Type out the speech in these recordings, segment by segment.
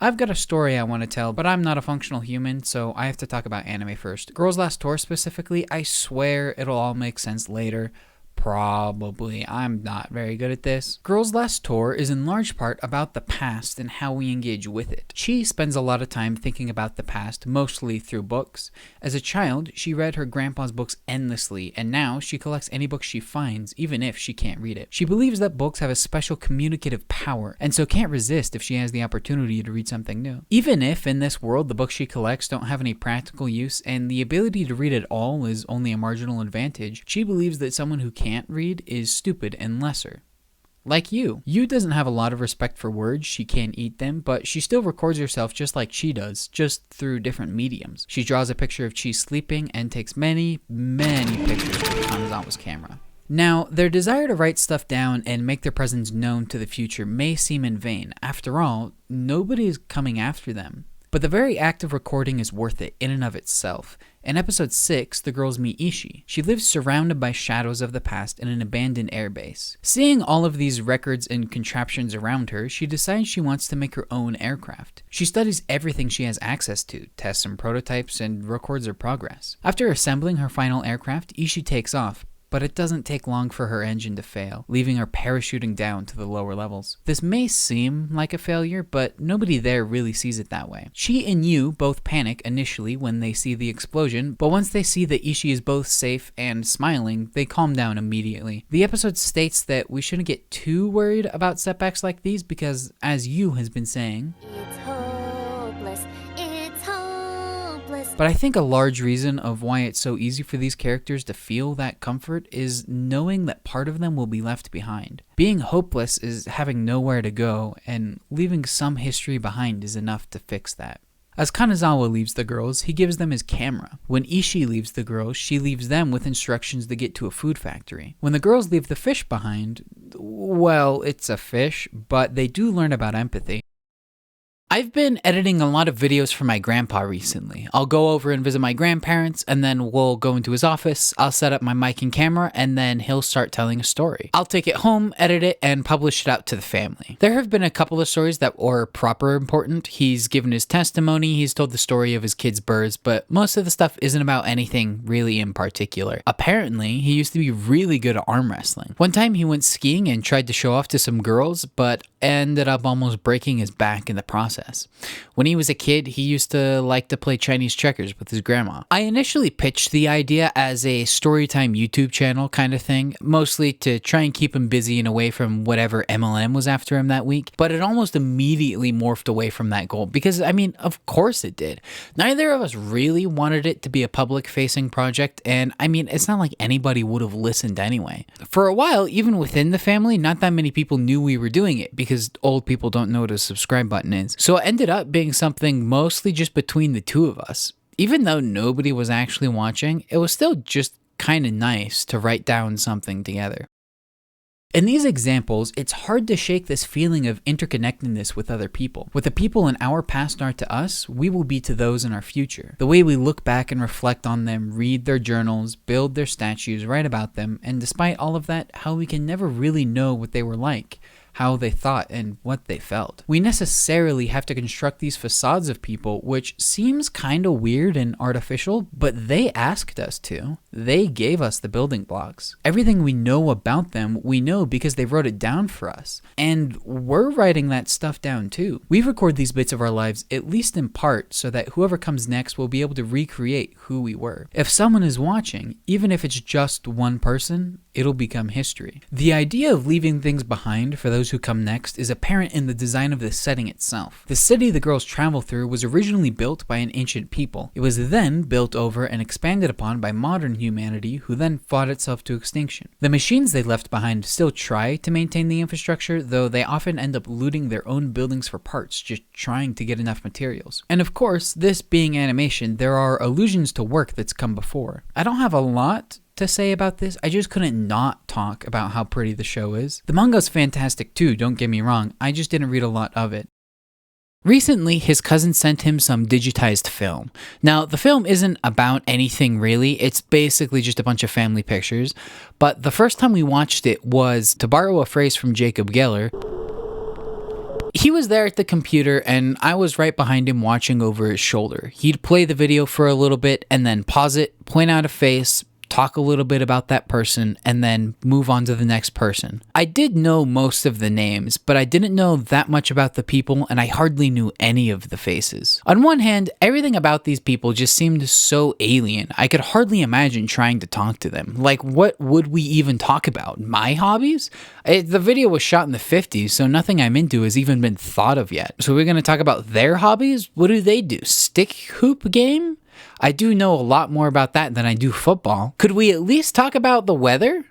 I've got a story I want to tell, but I'm not a functional human, so I have to talk about anime first. Girls Last Tour specifically, I swear it'll all make sense later. Probably. I'm not very good at this. Girls Last Tour is in large part about the past and how we engage with it. She spends a lot of time thinking about the past, mostly through books. As a child, she read her grandpa's books endlessly, and now she collects any book she finds, even if she can't read it. She believes that books have a special communicative power, and so can't resist if she has the opportunity to read something new. Even if, in this world, the books she collects don't have any practical use, and the ability to read at all is only a marginal advantage, she believes that someone who can't read is stupid and lesser. Like Yu. Yu doesn't have a lot of respect for words, she can't eat them, but she still records herself just like Chi does, just through different mediums. She draws a picture of Chi sleeping and takes many, many pictures with Kanazawa's camera. Now, their desire to write stuff down and make their presence known to the future may seem in vain. After all, nobody is coming after them. But the very act of recording is worth it in and of itself. In episode 6, the girls meet Ishii. She lives surrounded by shadows of the past in an abandoned airbase. Seeing all of these records and contraptions around her, she decides she wants to make her own aircraft. She studies everything she has access to, tests some prototypes, and records her progress. After assembling her final aircraft, Ishii takes off, but it doesn't take long for her engine to fail, leaving her parachuting down to the lower levels. This may seem like a failure, but nobody there really sees it that way. She and Yu both panic initially when they see the explosion, but once they see that Ishii is both safe and smiling, they calm down immediately. The episode states that we shouldn't get too worried about setbacks like these because, as Yu has been saying, but I think a large reason of why it's so easy for these characters to feel that comfort is knowing that part of them will be left behind. Being hopeless is having nowhere to go, and leaving some history behind is enough to fix that. As Kanazawa leaves the girls, he gives them his camera. When Ishii leaves the girls, she leaves them with instructions to get to a food factory. When the girls leave the fish behind, well, it's a fish, but they do learn about empathy. I've been editing a lot of videos for my grandpa recently. I'll go over and visit my grandparents, and then we'll go into his office, I'll set up my mic and camera, and then he'll start telling a story. I'll take it home, edit it, and publish it out to the family. There have been a couple of stories that were proper important. He's given his testimony, he's told the story of his kids' births, but most of the stuff isn't about anything really in particular. Apparently, he used to be really good at arm wrestling. One time he went skiing and tried to show off to some girls, but ended up almost breaking his back in the process. When he was a kid, he used to like to play Chinese checkers with his grandma. I initially pitched the idea as a storytime YouTube channel kind of thing, mostly to try and keep him busy and away from whatever MLM was after him that week, but it almost immediately morphed away from that goal because, I mean, of course it did. Neither of us really wanted it to be a public-facing project, and I mean, it's not like anybody would have listened anyway. For a while, even within the family, not that many people knew we were doing it because old people don't know what a subscribe button is. So it ended up being something mostly just between the two of us. Even though nobody was actually watching, it was still just kind of nice to write down something together. In these examples, it's hard to shake this feeling of interconnectedness with other people. What the people in our past are to us, we will be to those in our future. The way we look back and reflect on them, read their journals, build their statues, write about them, and despite all of that, how we can never really know what they were like, how they thought, and what they felt. We necessarily have to construct these facades of people, which seems kind of weird and artificial, but they asked us to. They gave us the building blocks. Everything we know about them, we know because they wrote it down for us. And we're writing that stuff down too. We record these bits of our lives, at least in part, so that whoever comes next will be able to recreate who we were. If someone is watching, even if it's just one person, it'll become history. The idea of leaving things behind for those who come next is apparent in the design of the setting itself. The city the girls travel through was originally built by an ancient people. It was then built over and expanded upon by modern humanity, who then fought itself to extinction. The machines they left behind still try to maintain the infrastructure, though they often end up looting their own buildings for parts, just trying to get enough materials. And of course, this being animation, there are allusions to work that's come before. I don't have a lot to say about this, I just couldn't not talk about how pretty the show is. The manga's fantastic too, don't get me wrong, I just didn't read a lot of it. Recently, his cousin sent him some digitized film. Now, the film isn't about anything really, it's basically just a bunch of family pictures, but the first time we watched it was, to borrow a phrase from Jacob Geller, He was there at the computer and I was right behind him watching over his shoulder. He'd play the video for a little bit and then pause it, point out a face, talk a little bit about that person, and then move on to the next person. I did know most of the names, but I didn't know that much about the people, and I hardly knew any of the faces. On one hand, everything about these people just seemed so alien. I could hardly imagine trying to talk to them. Like, what would we even talk about? My hobbies? The video was shot in the 50s, so nothing I'm into has even been thought of yet. So we're going to talk about their hobbies? What do they do? Stick hoop game? I do know a lot more about that than I do football. Could we at least talk about the weather?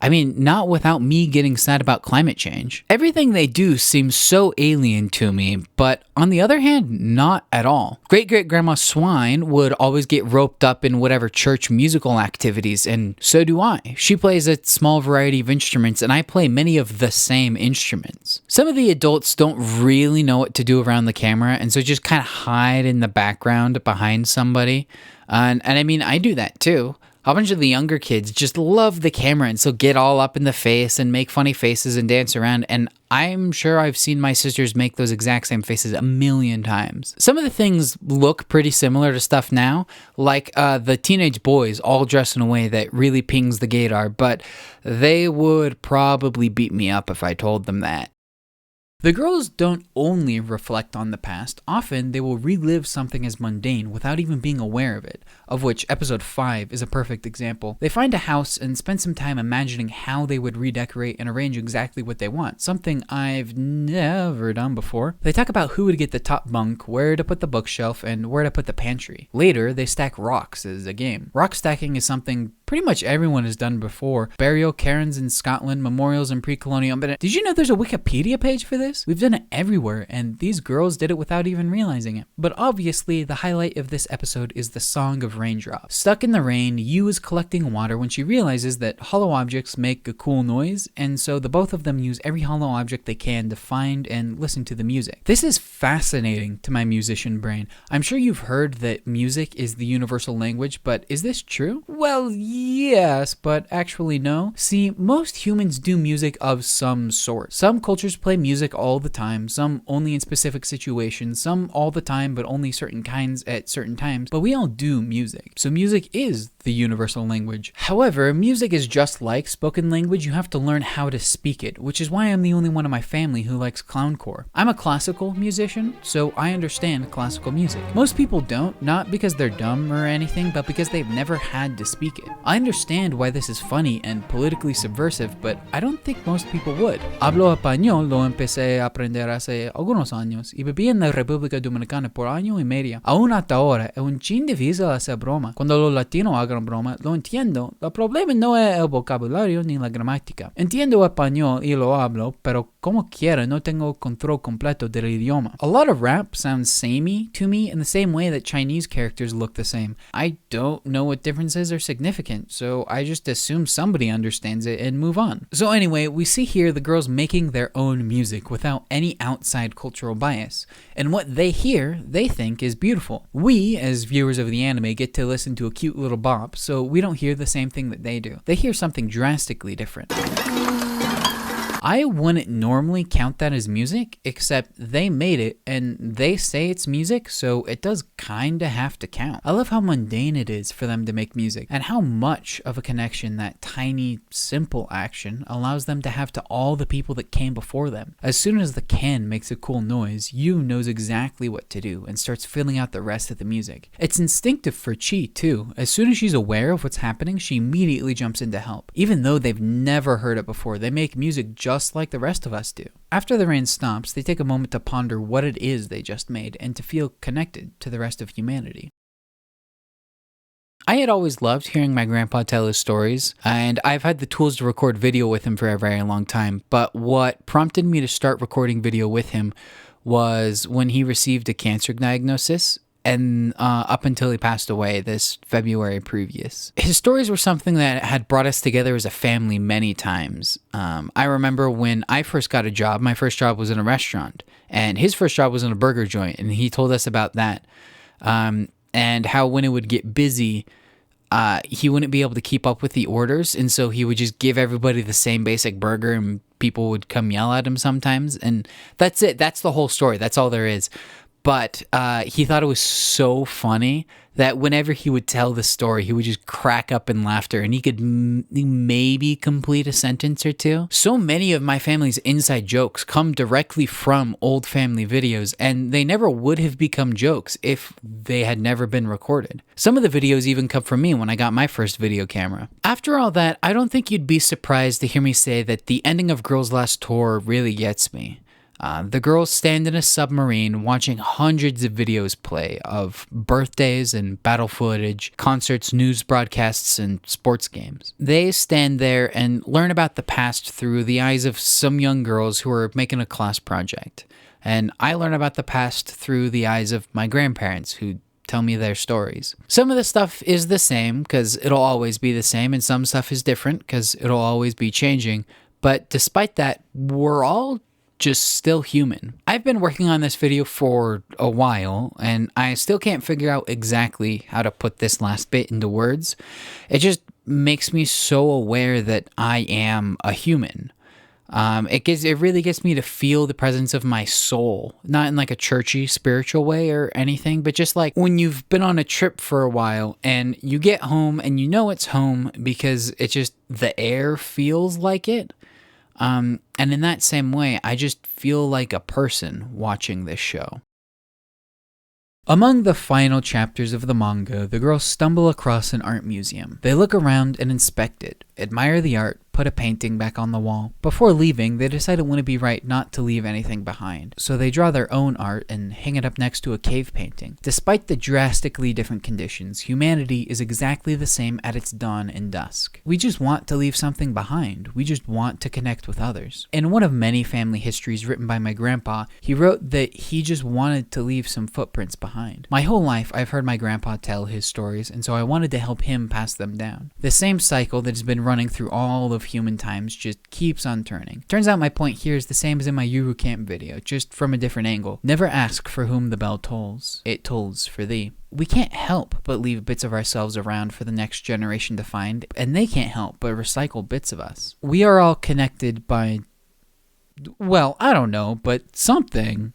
I mean, not without me getting sad about climate change. Everything they do seems so alien to me, but on the other hand, not at all. Great-great-grandma Swine would always get roped up in whatever church musical activities, and so do I. She plays a small variety of instruments, and I play many of the same instruments. Some of the adults don't really know what to do around the camera, and so just kind of hide in the background behind somebody. And I mean, I do that too. A bunch of the younger kids just love the camera and so get all up in the face and make funny faces and dance around, and I'm sure I've seen my sisters make those exact same faces a million times. Some of the things look pretty similar to stuff now, like the teenage boys all dressed in a way that really pings the gaydar, but they would probably beat me up if I told them that. The girls don't only reflect on the past, often they will relive something as mundane without even being aware of it, of which episode 5 is a perfect example. They find a house and spend some time imagining how they would redecorate and arrange exactly what they want, something I've never done before. They talk about who would get the top bunk, where to put the bookshelf, and where to put the pantry. Later, they stack rocks as a game. Rock stacking is something pretty much everyone has done before. Burial cairns in Scotland, memorials in pre-colonial. But did you know there's a Wikipedia page for this? We've done it everywhere, and these girls did it without even realizing it. But obviously, the highlight of this episode is the Song of Raindrops. Stuck in the rain, Yu is collecting water when she realizes that hollow objects make a cool noise, and so the both of them use every hollow object they can to find and listen to the music. This is fascinating to my musician brain. I'm sure you've heard that music is the universal language, but is this true? Well, yes, but actually no. See, most humans do music of some sort. Some cultures play music all the time, some only in specific situations, some all the time but only certain kinds at certain times, but we all do music. So music is the universal language. However, music is just like spoken language. You have to learn how to speak it, which is why I'm the only one in my family who likes clowncore. I'm a classical musician, so I understand classical music. Most people don't, not because they're dumb or anything, but because they've never had to speak it. I understand why this is funny and politically subversive, but I don't think most people would. Hablo español, lo empecé a aprender hace algunos años y viví en la República Dominicana por año y medio. Aún hasta ahora es un chin difícil hacer broma. Cuando los latinos hagan broma, lo entiendo. El problema no es el vocabulario ni la gramática. Entiendo español y lo hablo, pero como quiera no tengo control completo del idioma. A lot of rap sounds samey to me in the same way that Chinese characters look the same. I don't know what differences are significant, so I just assume somebody understands it and move on. So anyway, we see here the girls making their own music without any outside cultural bias, and what they hear, they think is beautiful. We, as viewers of the anime, get to listen to a cute little bop, so we don't hear the same thing that they do. They hear something drastically different. I wouldn't normally count that as music, except they made it and they say it's music, so it does kinda have to count. I love how mundane it is for them to make music and how much of a connection that tiny, simple action allows them to have to all the people that came before them. As soon as the can makes a cool noise, Yu knows exactly what to do and starts filling out the rest of the music. It's instinctive for Chi too. As soon as she's aware of what's happening, she immediately jumps in to help. Even though they've never heard it before, they make music just like the rest of us do. After the rain stops, they take a moment to ponder what it is they just made and to feel connected to the rest of humanity. I had always loved hearing my grandpa tell his stories, and I've had the tools to record video with him for a very long time, but what prompted me to start recording video with him was when he received a cancer diagnosis, and up until he passed away this February previous. His stories were something that had brought us together as a family many times. I remember when I first got a job, my first job was in a restaurant, and his first job was in a burger joint, and he told us about that, and how when it would get busy, he wouldn't be able to keep up with the orders, and so he would just give everybody the same basic burger, and people would come yell at him sometimes, and that's it. That's the whole story. That's all there is. But he thought it was so funny that whenever he would tell the story, he would just crack up in laughter, and he could maybe complete a sentence or two. So many of my family's inside jokes come directly from old family videos, and they never would have become jokes if they had never been recorded. Some of the videos even come from me when I got my first video camera. After all that, I don't think you'd be surprised to hear me say that the ending of Girls' Last Tour really gets me. The girls stand in a submarine watching hundreds of videos play of birthdays and battle footage, concerts, news broadcasts, and sports games. They stand there and learn about the past through the eyes of some young girls who are making a class project. And I learn about the past through the eyes of my grandparents who tell me their stories. Some of the stuff is the same because it'll always be the same, and some stuff is different because it'll always be changing. But despite that, we're all just still human. I've been working on this video for a while, and I still can't figure out exactly how to put this last bit into words. It just makes me so aware that I am a human. It really gets me to feel the presence of my soul, not in like a churchy spiritual way or anything, but just like when you've been on a trip for a while and you get home and you know it's home because it just, the air feels like it. And in that same way, I just feel like a person watching this show. Among the final chapters of the manga, the girls stumble across an art museum. They look around and inspect it, admire the art, put a painting back on the wall. Before leaving, they decide it wouldn't be right not to leave anything behind, so they draw their own art and hang it up next to a cave painting. Despite the drastically different conditions, humanity is exactly the same at its dawn and dusk. We just want to leave something behind. We just want to connect with others. In one of many family histories written by my grandpa, he wrote that he just wanted to leave some footprints behind. My whole life, I've heard my grandpa tell his stories, and so I wanted to help him pass them down. The same cycle that has been running through all of human times just keeps on turning. Turns out my point here is the same as in my Yuru Camp video, just from a different angle. Never ask for whom the bell tolls. It tolls for thee. We can't help but leave bits of ourselves around for the next generation to find, and they can't help but recycle bits of us. We are all connected by, well, I don't know, but something.